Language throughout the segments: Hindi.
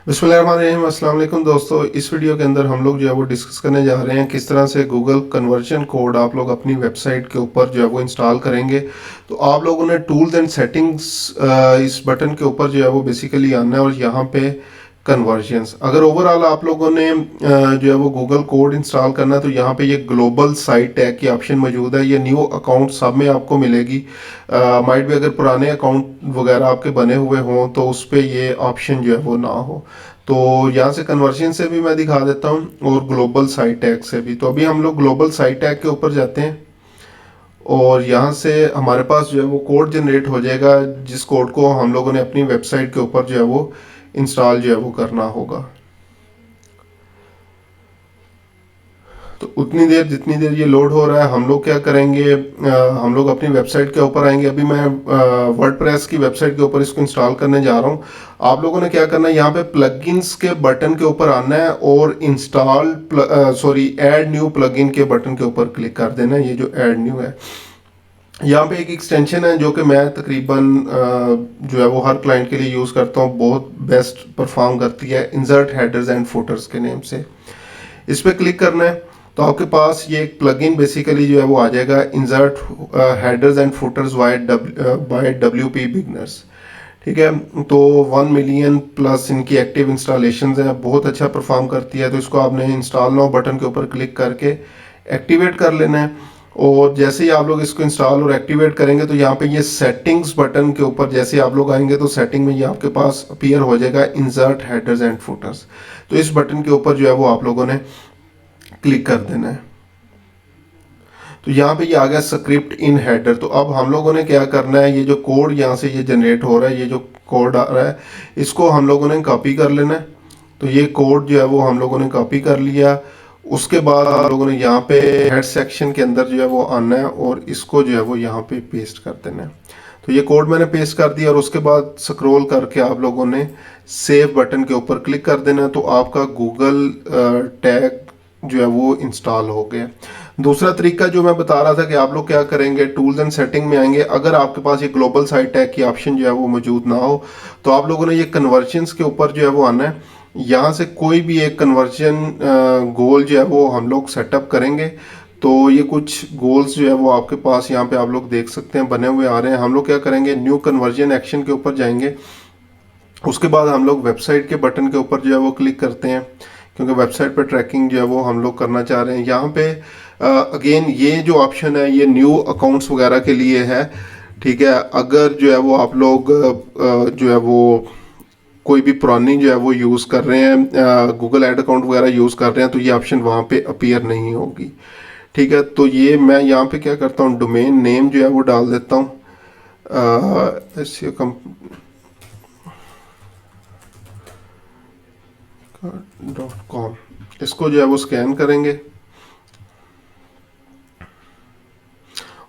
बिस्मिल्लाहिर्रहमानिर्रहीम। अस्सलाम वालेकुम दोस्तों, इस वीडियो के अंदर हम लोग जो है वो डिस्कस करने जा रहे हैं किस तरह से गूगल कन्वर्जन कोड आप लोग अपनी वेबसाइट के ऊपर जो है वो इंस्टॉल करेंगे। तो आप लोगों ने टूल्स एंड सेटिंग्स इस बटन के ऊपर जो है वो बेसिकली आना है और यहाँ पे कन्वर्जन्स। अगर ओवरऑल आप लोगों ने जो है वो गूगल कोड इंस्टॉल करना है तो यहाँ पे ये ग्लोबल साइट टैग की ऑप्शन मौजूद है। ये न्यू अकाउंट सब में आपको मिलेगी। माइट भी अगर पुराने अकाउंट वगैरह आपके बने हुए हों तो उस पर ये ऑप्शन जो है वो ना हो। तो यहाँ से कन्वर्जन से भी मैं दिखा देता हूँ और ग्लोबल साइट टैग से भी। तो अभी हम लोग ग्लोबल साइट टैग के ऊपर जाते हैं और यहाँ से हमारे पास जो है वो कोड जनरेट हो जाएगा, जिस कोड को हम लोगों ने अपनी वेबसाइट के ऊपर जो है वो इंस्टॉल जो है वो करना होगा। तो उतनी देर जितनी देर ये लोड हो रहा है हम लोग क्या करेंगे, हम लोग अपनी वेबसाइट के ऊपर आएंगे। अभी मैं वर्डप्रेस की वेबसाइट के ऊपर इसको इंस्टॉल करने जा रहा हूँ। आप लोगों ने क्या करना है, यहाँ पे प्लगइन्स के बटन के ऊपर आना है और ऐड न्यू प्लगइन के बटन के ऊपर क्लिक कर देना है। ये जो ऐड न्यू है, यहाँ पे एक एक्सटेंशन है जो कि मैं तकरीबन जो है वो हर क्लाइंट के लिए यूज़ करता हूँ, बहुत बेस्ट परफॉर्म करती है, इंसर्ट हेडर्स एंड फुटर्स के नेम से। इस पर क्लिक करना है तो आपके पास ये एक प्लगइन बेसिकली जो है वो आ जाएगा, insert headers and footers by WP beginners. ठीक है, तो 1 मिलियन प्लस इनकी एक्टिव इंस्टॉलेशन है, बहुत अच्छा परफॉर्म करती है। तो इसको आपने इंस्टॉल नाउ बटन के ऊपर क्लिक करके एक्टिवेट कर लेना है। और जैसे ही आप लोग इसको इंस्टॉल और एक्टिवेट करेंगे तो यहाँ पे ये सेटिंग्स बटन के ऊपर जैसे ही आप लोग आएंगे तो सेटिंग में ये आपके पास अपीयर हो जाएगा इंसर्ट हेडर्स एंड फुटर्स। तो इस बटन के ऊपर जो है वो आप लोगों ने क्लिक कर देना है। तो यहाँ पे ये आ गया स्क्रिप्ट इन हेडर। तो अब हम लोगों ने क्या करना है, ये जो कोड यहाँ से ये जनरेट हो रहा है, ये जो कोड आ रहा है इसको हम लोगों ने कॉपी कर लेना है। तो ये कोड जो है वो हम लोगों ने कॉपी कर लिया। उसके बाद हम लोगों ने यहाँ पे हेड सेक्शन के अंदर जो है वो आना है और इसको जो है वो यहाँ पे पेस्ट कर देना है। तो ये कोड मैंने पेस्ट कर दिया और उसके बाद स्क्रॉल करके आप लोगों ने सेव बटन के ऊपर क्लिक कर देना है। तो आपका गूगल टैग जो है वो इंस्टॉल हो गया। दूसरा तरीका जो मैं बता रहा था कि आप लोग क्या करेंगे, टूल्स एंड सेटिंग में आएंगे। अगर आपके पास ये ग्लोबल साइट टैग की ऑप्शन जो है वो मौजूद ना हो तो आप लोगों ने ये कन्वर्जन्स के ऊपर जो है वो आना है। यहाँ से कोई भी एक कन्वर्जन गोल जो है वो हम लोग सेटअप करेंगे। तो ये कुछ गोल्स जो है वो आपके पास यहाँ पे आप लोग देख सकते हैं बने हुए आ रहे हैं। हम लोग क्या करेंगे, न्यू कन्वर्जन एक्शन के ऊपर जाएंगे। उसके बाद हम लोग वेबसाइट के बटन के ऊपर जो है वो क्लिक करते हैं क्योंकि वेबसाइट पर ट्रैकिंग जो है वो हम लोग करना चाह रहे हैं। यहाँ पे अगेन ये जो ऑप्शन है ये न्यू अकाउंट्स वगैरह के लिए है। ठीक है, अगर जो है वो आप लोग जो है वो कोई भी पुरानी जो है वो यूज़ कर रहे हैं, गूगल एड अकाउंट वगैरह यूज़ कर रहे हैं, तो ये ऑप्शन वहाँ पे अपीयर नहीं होगी। ठीक है, तो ये मैं यहाँ पे क्या करता हूँ, डोमेन नेम जो है वो डाल देता हूँ .com। इसको जो है वो स्कैन करेंगे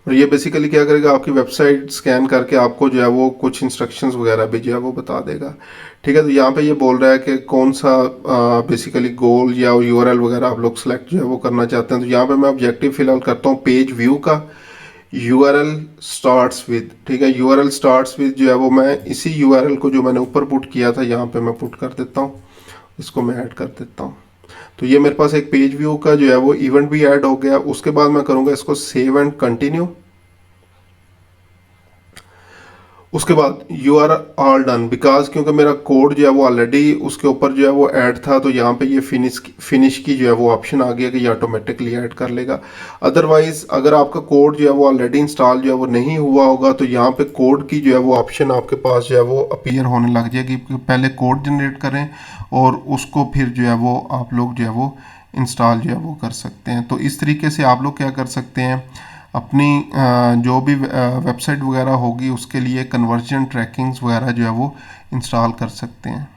और ये बेसिकली क्या करेगा, आपकी वेबसाइट स्कैन करके आपको जो है वो कुछ इंस्ट्रक्शंस वगैरह भी जो है वो बता देगा। ठीक है, तो यहाँ पे ये बोल रहा है कि कौन सा बेसिकली गोल या यूआरएल वगैरह आप लोग सेलेक्ट जो है वो करना चाहते हैं। तो यहाँ पे मैं ऑब्जेक्टिव फिलहाल करता हूँ पेज व्यू का, यूआरएल स्टार्ट्स विद। ठीक है, यूआरएल स्टार्ट्स विद जो है वो मैं इसी यूआरएल को जो मैंने ऊपर पुट किया था यहाँ पे मैं पुट कर देता हूँ, इसको मैं ऐड कर देता हूँ। तो ये मेरे पास एक पेज व्यू का जो है वो इवेंट भी ऐड हो गया। उसके बाद मैं करूँगा इसको सेव एंड कंटिन्यू। उसके बाद you are all done because क्योंकि मेरा कोड जो है वो ऑलरेडी उसके ऊपर जो है वो ऐड था। तो यहाँ पे ये फिनिश की जो है वो ऑप्शन आ गया कि ये ऑटोमेटिकली ऐड कर लेगा। अदरवाइज अगर आपका कोड जो है वो ऑलरेडी इंस्टॉल जो है वो नहीं हुआ होगा तो यहाँ पे कोड की जो है वो ऑप्शन आपके पास जो है वो अपीयर होने लग जाएगी। पहले कोड जनरेट करें और उसको फिर जो है वो आप लोग जो है वो इंस्टॉल जो है वो कर सकते हैं। तो इस तरीके से आप लोग क्या कर सकते हैं, अपनी जो भी वेबसाइट वगैरह होगी उसके लिए कन्वर्जन ट्रैकिंग्स वगैरह जो है वो इंस्टॉल कर सकते हैं।